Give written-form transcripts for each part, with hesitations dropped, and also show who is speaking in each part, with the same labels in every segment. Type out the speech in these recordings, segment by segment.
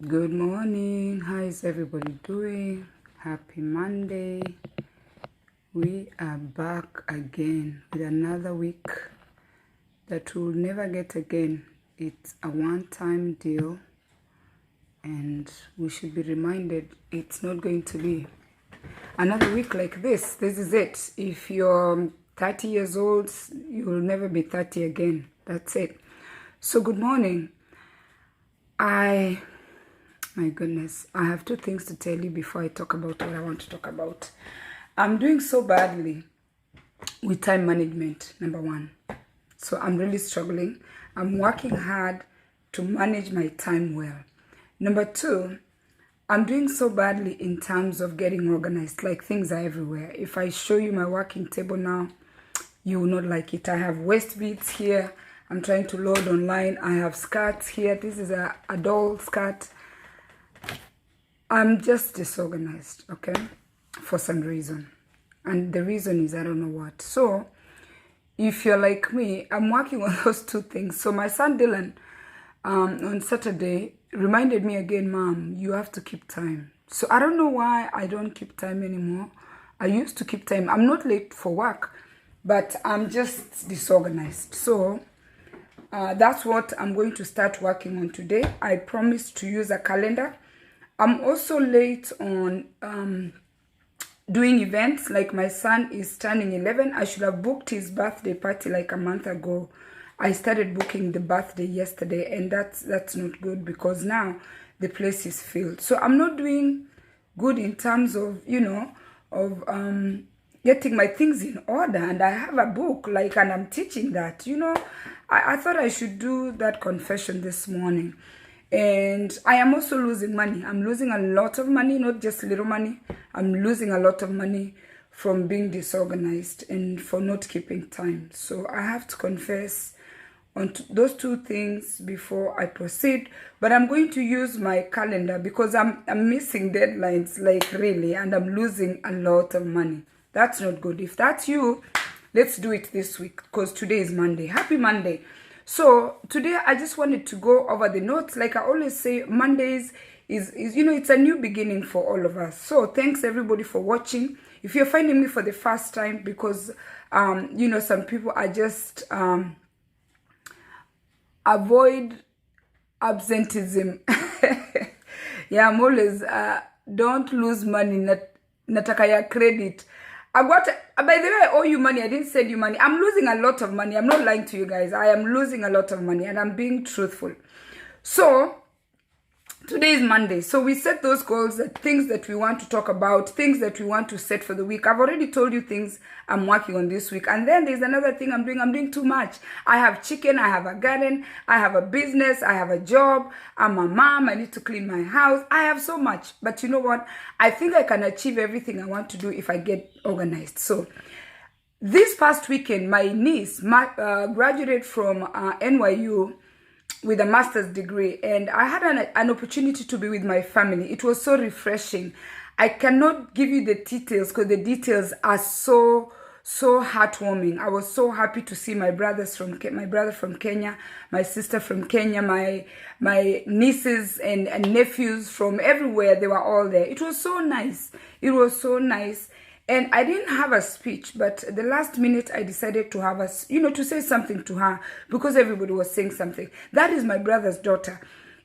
Speaker 1: Good morning. How is everybody doing? Happy Monday. We are back again with another week that we'll never get again. It's a one-time deal, and we should be reminded it's not going to be another week like this. This is it. If you're 30 years old, you'll never be 30 again. That's it. So good morning. My goodness, I have two things to tell you before I talk about what I want to talk about. I'm doing so badly with time management, number one. So I'm really struggling. I'm working hard to manage my time well. Number two, I'm doing so badly in terms of getting organized. Like, things are everywhere. If I show you my working table now, you will not like it. I have waist beads here. I'm trying to load online. I have skirts here. This is a doll skirt. I'm just disorganized, okay, for some reason. And the reason is I don't know what. So, if you're like me, I'm working on those two things. So my son Dylan, on Saturday, reminded me again, Mom, you have to keep time. So I don't know why I don't keep time anymore. I used to keep time. I'm not late for work, but I'm just disorganized. So that's what I'm going to start working on today. I promise to use a calendar. I'm also late on doing events. Like, my son is turning 11. I should have booked his birthday party like a month ago. I started booking the birthday yesterday, and that's not good because now the place is filled. So I'm not doing good in terms of, getting my things in order. And I have a book, and I'm teaching that, I thought I should do that confession this morning. And I am also losing money. I'm losing a lot of money, not just little money. I'm losing a lot of money from being disorganized and for not keeping time. So I have to confess on those two things before I proceed. But I'm going to use my calendar because I'm missing deadlines, really, and I'm losing a lot of money. That's not good. If that's you, let's do it this week because today is Monday. Happy Monday. So today I just wanted to go over the notes. Like I always say, Mondays is it's a new beginning for all of us. So thanks everybody for watching. If you're finding me for the first time, because some people are just avoid absenteeism. Yeah, I'm always don't lose money, nataka ya credit. By the way, I owe you money. I didn't send you money. I'm losing a lot of money. I'm not lying to you guys. I am losing a lot of money, and I'm being truthful. So today is Monday. So we set those goals, things that we want to talk about, things that we want to set for the week. I've already told you things I'm working on this week. And then there's another thing I'm doing. I'm doing too much. I have chicken. I have a garden. I have a business. I have a job. I'm a mom. I need to clean my house. I have so much. But you know what? I think I can achieve everything I want to do if I get organized. So this past weekend, my niece graduated from NYU with a master's degree, and I had an opportunity to be with my family. It was so refreshing. I cannot give you the details because the details are so heartwarming. I was so happy to see my brother from Kenya, my sister from Kenya, my nieces and nephews from everywhere. They were all there. It was so nice. It was so nice. And I didn't have a speech, but the last minute I decided to have to say something to her because everybody was saying something. That is my brother's daughter.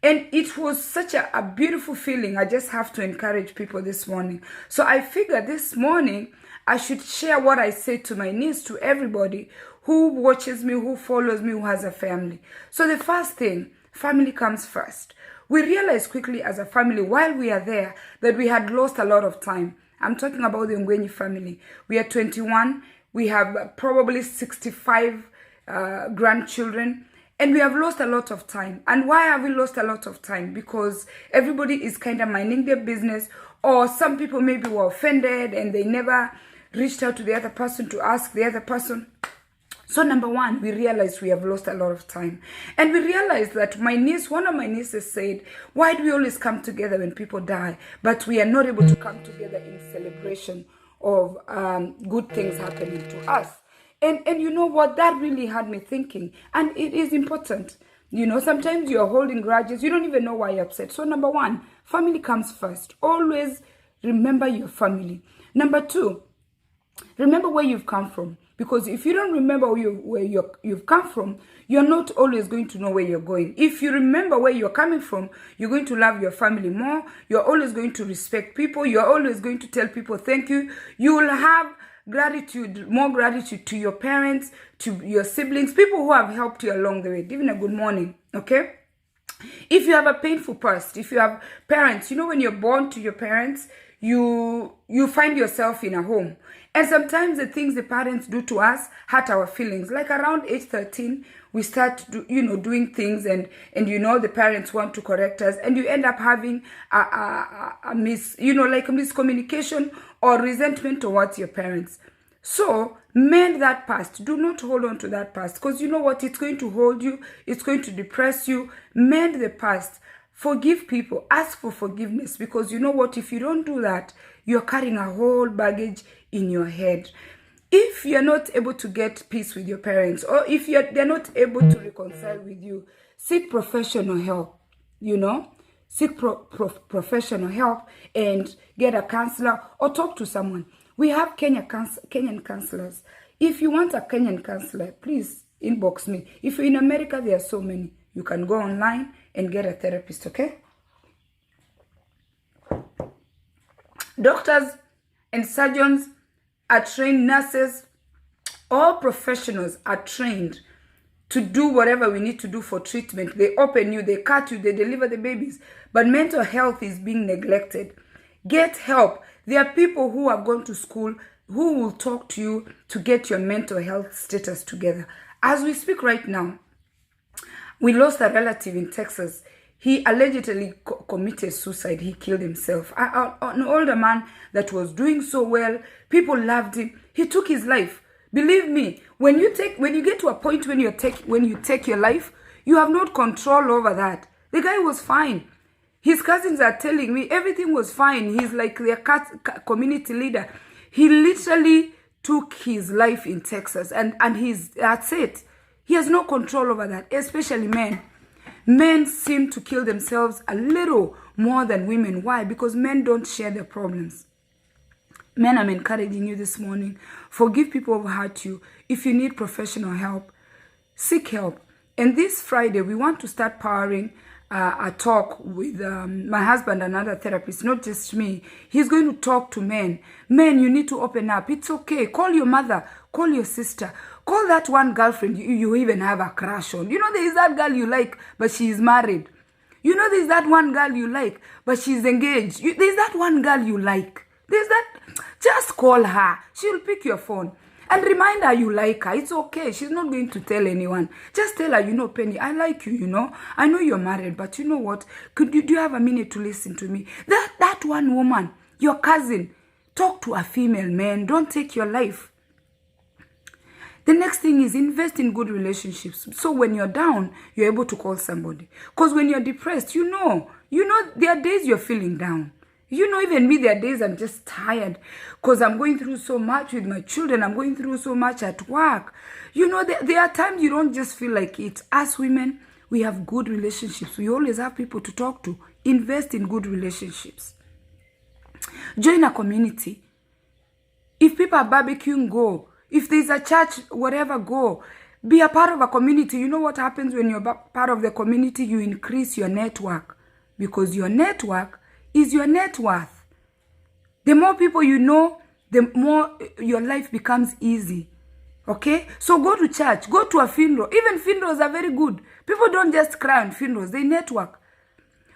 Speaker 1: And it was such a beautiful feeling. I just have to encourage people this morning. So I figured this morning I should share what I said to my niece, to everybody who watches me, who follows me, who has a family. So the first thing, family comes first. We realized quickly as a family while we are there that we had lost a lot of time. I'm talking about the Ngwenyi family. We are 21. We have probably 65 grandchildren. And we have lost a lot of time. And why have we lost a lot of time? Because everybody is kind of minding their business. Or some people maybe were offended and they never reached out to the other person to ask the other person. So number one, we realized we have lost a lot of time. And we realized that one of my nieces said, why do we always come together when people die, but we are not able to come together in celebration of good things happening to us? And you know what? That really had me thinking. And it is important You know, sometimes you're holding grudges. You don't even know why you're upset. So number one, family comes first. Always remember your family. Number two, remember where you've come from. Because if you don't remember where you've come from, you're not always going to know where you're going. If you remember where you're coming from, you're going to love your family more. You're always going to respect people. You're always going to tell people thank you. You will have gratitude, more gratitude to your parents, to your siblings, people who have helped you along the way. Even a good morning, okay? If you have a painful past, if you have parents, you know, when you're born to your parents, you find yourself in a home. And sometimes the things the parents do to us hurt our feelings. Like around age 13, we start doing things, and the parents want to correct us, and you end up having a miscommunication or resentment towards your parents. So mend that past. Do not hold on to that past, because you know what? It's going to hold you. It's going to depress you. Mend the past. Forgive people. Ask for forgiveness, because you know what? If you don't do that, you're carrying a whole baggage in your head. If you're not able to get peace with your parents, or if they're not able to reconcile with you, seek professional help. Seek professional help and get a counselor or talk to someone. We have Kenyan counselors. If you want a Kenyan counselor, please inbox me. If you're in America, there are so many. You can go online and get a therapist, okay? Doctors and surgeons are trained, nurses, all professionals are trained to do whatever we need to do for treatment. They open you, they cut you, they deliver the babies. But mental health is being neglected. Get help. There are people who have gone to school who will talk to you to get your mental health status together. As we speak right now, we lost a relative in Texas. He allegedly committed suicide. He killed himself. An older man that was doing so well. People loved him. He took his life. Believe me, when you get to a point when you take your life, you have no control over that. The guy was fine. His cousins are telling me everything was fine. He's like their community leader. He literally took his life in Texas, and that's it. He has no control over that, especially men. Men seem to kill themselves a little more than women. Why? Because men don't share their problems. Men, I'm encouraging you this morning. Forgive people who hurt you. If you need professional help, seek help. And this Friday, we want to start powering a talk with my husband, another therapist, not just me. He's going to talk to men. Men, you need to open up. It's okay. Call your mother. Call your sister. Call that one girlfriend you even have a crush on. You know, there is that girl you like, but she is married. You know, there's that one girl you like, but she's engaged. There's that one girl you like. Just call her. She'll pick your phone. And remind her you like her. It's okay. She's not going to tell anyone. Just tell her, Penny, I like you, I know you're married, but you know what? Do you have a minute to listen to me? That one woman, your cousin, talk to a female man. Don't take your life. The next thing is invest in good relationships. So when you're down, you're able to call somebody. Because when you're depressed, there are days you're feeling down. Even me, there are days I'm just tired because I'm going through so much with my children. I'm going through so much at work. There are times you don't just feel like it. As women, we have good relationships. We always have people to talk to. Invest in good relationships. Join a community. If people are barbecuing, go. If there's a church, whatever, go. Be a part of a community. You know what happens when you're part of the community? You increase your network. Because your network is your net worth. The more people you know, the more your life becomes easy. Okay? So go to church. Go to a funeral. Even funerals are very good. People don't just cry on funerals. They network.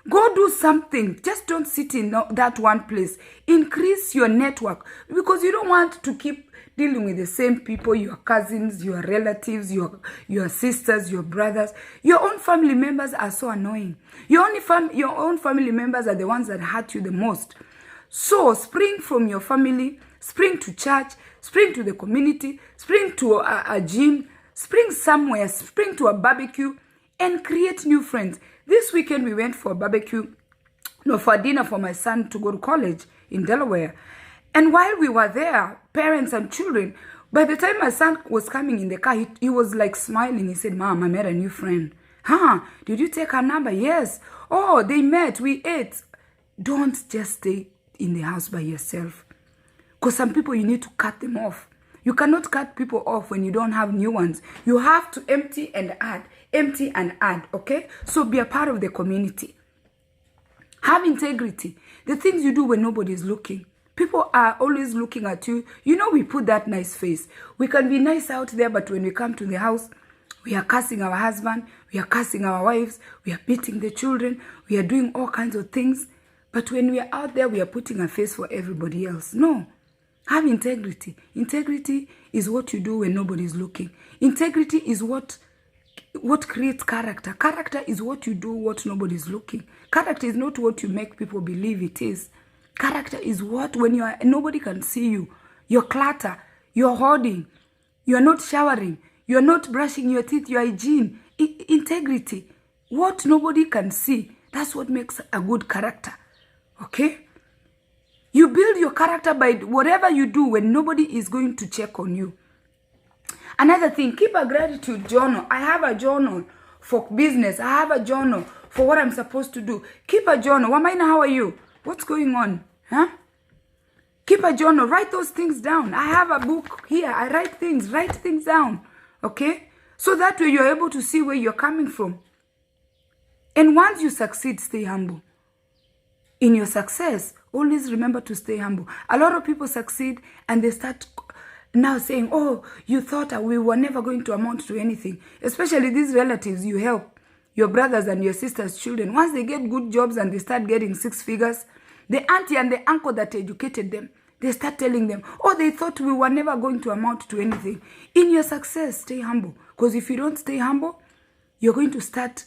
Speaker 1: Go do something. Just don't sit in that one place. Increase your network. Because you don't want to keep dealing with the same people, your cousins, your relatives, your sisters, your brothers. Your own family members are so annoying. Your own family members are the ones that hurt you the most. So spring from your family, spring to church, spring to the community, spring to a gym, spring somewhere, spring to a barbecue, and create new friends. This weekend we went for a barbecue, for a dinner for my son to go to college in Delaware. And while we were there, parents and children, by the time my son was coming in the car, he was like smiling. He said, "Mom, I met a new friend." Huh? Did you take her number? Yes. Oh, they met. We ate. Don't just stay in the house by yourself. Because some people, you need to cut them off. You cannot cut people off when you don't have new ones. You have to empty and add. Empty and add, okay? So be a part of the community. Have integrity. The things you do when nobody's looking. People are always looking at you. You know, we put that nice face. We can be nice out there, but when we come to the house, we are cursing our husband, we are cursing our wives, we are beating the children, we are doing all kinds of things. But when we are out there, we are putting a face for everybody else. No. Have integrity. Integrity is what you do when nobody's looking. Integrity is what creates character. Character is what you do what nobody's looking. Character is not what you make people believe it is. Character is what, when nobody can see you, you're clutter, you're hoarding, you're not showering, you're not brushing your teeth, your hygiene. Integrity, what nobody can see, that's what makes a good character. Okay? You build your character by whatever you do when nobody is going to check on you. Another thing, keep a gratitude journal. I have a journal for business. I have a journal for what I'm supposed to do. Keep a journal. Wamaina, how are you? What's going on? Huh? Keep a journal. Write those things down. I have a book here. I write things down. Okay? So that way you're able to see where you're coming from. And once you succeed, stay humble. In your success, always remember to stay humble. A lot of people succeed and they start now saying, oh, you thought we were never going to amount to anything. Especially these relatives you help, your brothers and your sisters' children. Once they get good jobs and they start getting 6 figures, the auntie and the uncle that educated them, they start telling them, oh, they thought we were never going to amount to anything. In your success, stay humble. Because if you don't stay humble, you're going to start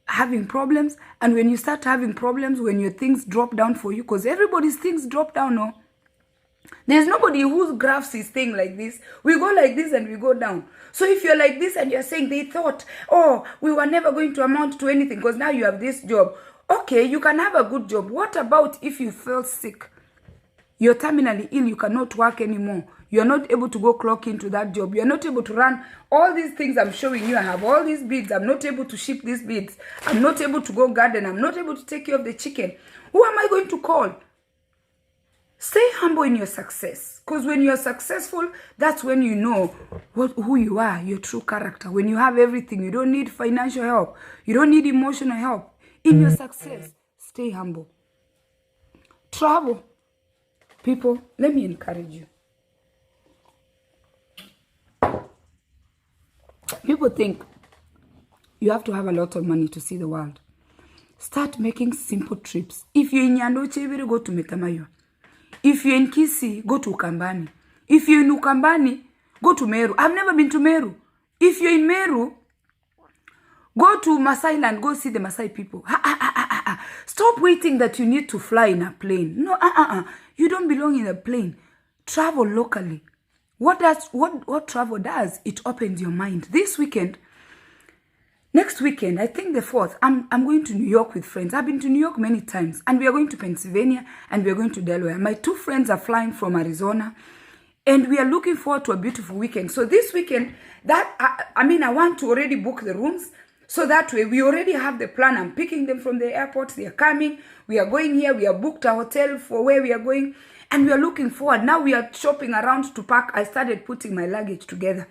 Speaker 1: having problems. And when you start having problems, when your things drop down for you, because everybody's things drop down, no? There's nobody who graphs his thing like this. We go like this and we go down. So if you're like this and you're saying they thought, oh, we were never going to amount to anything because now you have this job. Okay, you can have a good job. What about if you fell sick? You're terminally ill, you cannot work anymore. You're not able to go clock into that job. You're not able to run all these things I'm showing you. I have all these beads. I'm not able to ship these beads. I'm not able to go garden. I'm not able to take care of the chicken. Who am I going to call? Stay humble in your success. Because when you're successful, that's when you know who you are, your true character. When you have everything, you don't need financial help. You don't need emotional help. In your success, stay humble. Travel. People, let me encourage you. People think you have to have a lot of money to see the world. Start making simple trips. If you're in Nyandochevere, go to Metamayo. If you're in Kisii, go to Ukambani. If you're in Ukambani, go to Meru. I've never been to Meru. If you're in Meru, go to Masai Land, go see the Masai people. Stop waiting that you need to fly in a plane. No, you don't belong in a plane. Travel locally. What travel does, it opens your mind. This weekend, next weekend, I think the 4th, I'm going to New York with friends. I've been to New York many times. And we are going to Pennsylvania and we are going to Delaware. My 2 friends are flying from Arizona. And we are looking forward to a beautiful weekend. So this weekend, I want to already book the rooms. So that way, we already have the plan. I'm picking them from the airport. They are coming. We are going here. We have booked a hotel for where we are going. And we are looking forward. Now we are shopping around to pack. I started putting my luggage together.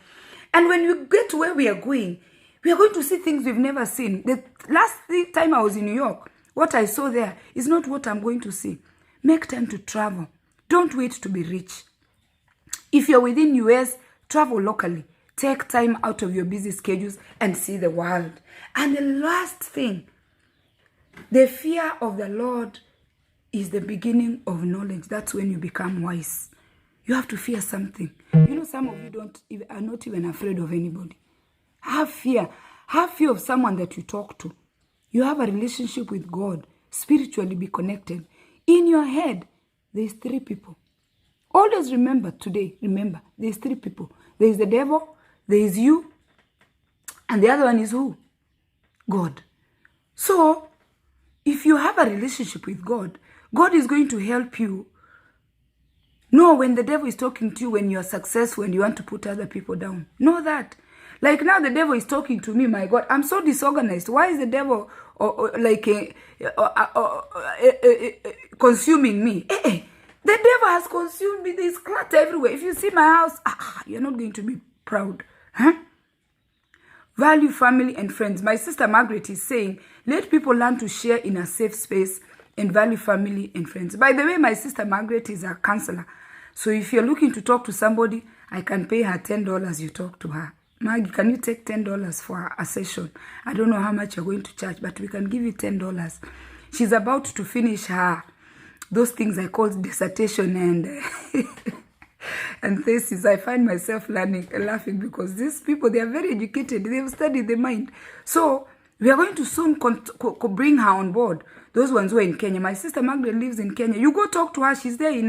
Speaker 1: And when we get to where we are going to see things we've never seen. The last time I was in New York, what I saw there is not what I'm going to see. Make time to travel. Don't wait to be rich. If you're within US, travel locally. Take time out of your busy schedules and see the world. And the last thing, the fear of the Lord is the beginning of knowledge. That's when you become wise. You have to fear something. You know, some of you are not even afraid of anybody. Have fear. Have fear of someone that you talk to. You have a relationship with God. Spiritually be connected. In your head, there's 3 people. Always remember today, there's 3 people. There is the devil, there is you, and the other one is who? God. So, if you have a relationship with God, God is going to help you know when the devil is talking to you, when you are successful and you want to put other people down. Know that. Like now the devil is talking to me, my God. I'm so disorganized. Why is the devil consuming me? The devil has consumed me. There's clutter everywhere. If you see my house, you're not going to be proud. Huh? Value family and friends. My sister Margaret is saying, let people learn to share in a safe space and value family and friends. By the way, my sister Margaret is a counselor. So if you're looking to talk to somebody, I can pay her $10 you talk to her. Maggie, can you take $10 for a session? I don't know how much you're going to charge, but we can give you $10. She's about to finish her, those things I call dissertation and and thesis. I find myself laughing because these people, they are very educated. They've studied the mind. So we are going to soon bring her on board. Those ones who are in Kenya. My sister Margaret lives in Kenya. You go talk to her. She's there in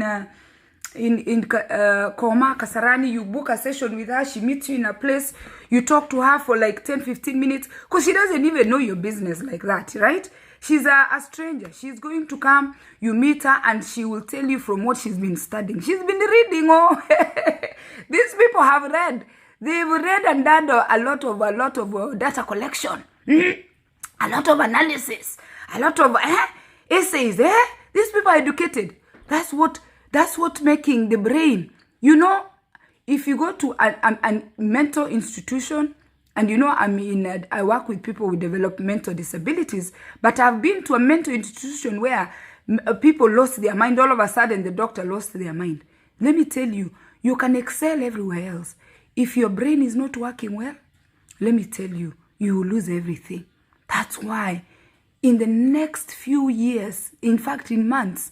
Speaker 1: Koma, Kasarani. You book a session with her. She meets you in a place. You talk to her for like 10-15 minutes because she doesn't even know your business like that, right? She's a stranger. She's going to come. You meet her and she will tell you from what she's been studying. She's been reading. Oh, these people have read. They've read and done a lot of data collection, a lot of analysis, a lot of essays. These people are educated. That's what making the brain. You know, if you go to a mental institution, and you know, I work with people with developmental disabilities, but I've been to a mental institution where people lost their mind. All of a sudden, the doctor lost their mind. Let me tell you, you can excel everywhere else. If your brain is not working well, let me tell you, you will lose everything. That's why in the next few years, in fact, in months,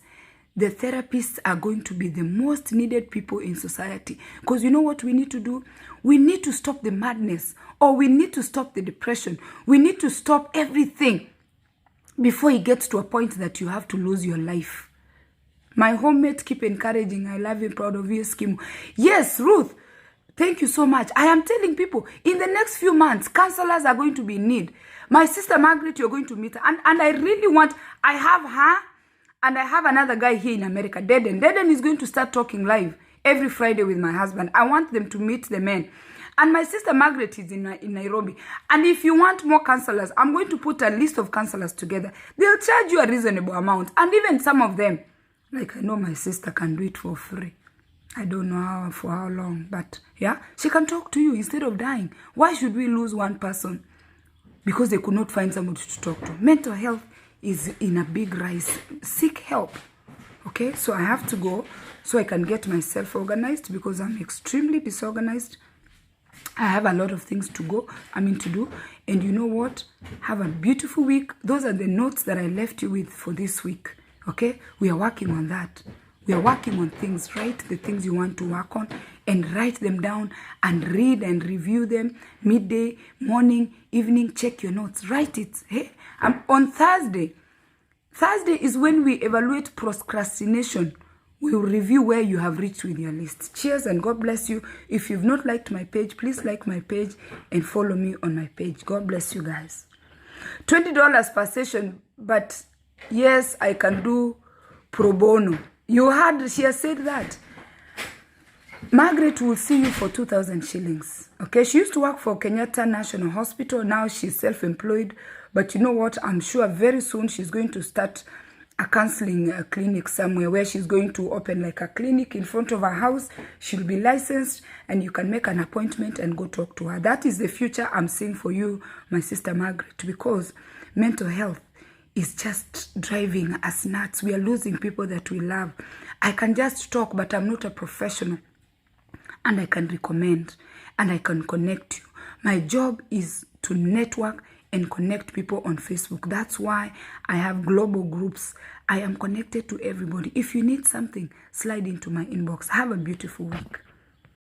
Speaker 1: the therapists are going to be the most needed people in society. Because you know what we need to do? We need to stop the madness, or we need to stop the depression. We need to stop everything before it gets to a point that you have to lose your life. My homemates keep encouraging. I love you, proud of you, Eskimo. Yes, Ruth, thank you so much. I am telling people, in the next few months, counselors are going to be in need. My sister Margaret, you're going to meet her. And I really want, I have her, and I have another guy here in America, Deden. Deden is going to start talking live every Friday with my husband. I want them to meet the men. And my sister Margaret is in Nairobi. And if you want more counselors, I'm going to put a list of counselors together. They'll charge you a reasonable amount. And even some of them, like I know my sister can do it for free. I don't know for how long, but yeah, she can talk to you instead of dying. Why should we lose one person? Because they could not find somebody to talk to. Mental health is in a big rise. Seek help. Okay, so I have to go so I can get myself organized because I'm extremely disorganized. I have a lot of things to do. And you know what? Have a beautiful week. Those are the notes that I left you with for this week. Okay, we are working on that. We are working on things. Write the things you want to work on and write them down and read and review them. Midday, morning, evening, check your notes. Write it. Hey, on Thursday. Thursday is when we evaluate procrastination. We will review where you have reached with your list. Cheers and God bless you. If you've not liked my page, please like my page and follow me on my page. God bless you guys. $20 per session, but yes, I can do pro bono. You heard she has said that. Margaret will see you for 2,000 shillings. Okay, she used to work for Kenyatta National Hospital. Now she's self-employed. But you know what? I'm sure very soon she's going to start a counseling clinic somewhere where she's going to open like a clinic in front of her house. She'll be licensed and you can make an appointment and go talk to her. That is the future I'm seeing for you, my sister Margaret, because mental health is just driving us nuts. We are losing people that we love. I can just talk, but I'm not a professional. And I can recommend and I can connect you. My job is to network and connect people on Facebook. That's why I have global groups. I am connected to everybody. If you need something, slide into my inbox. Have a beautiful week.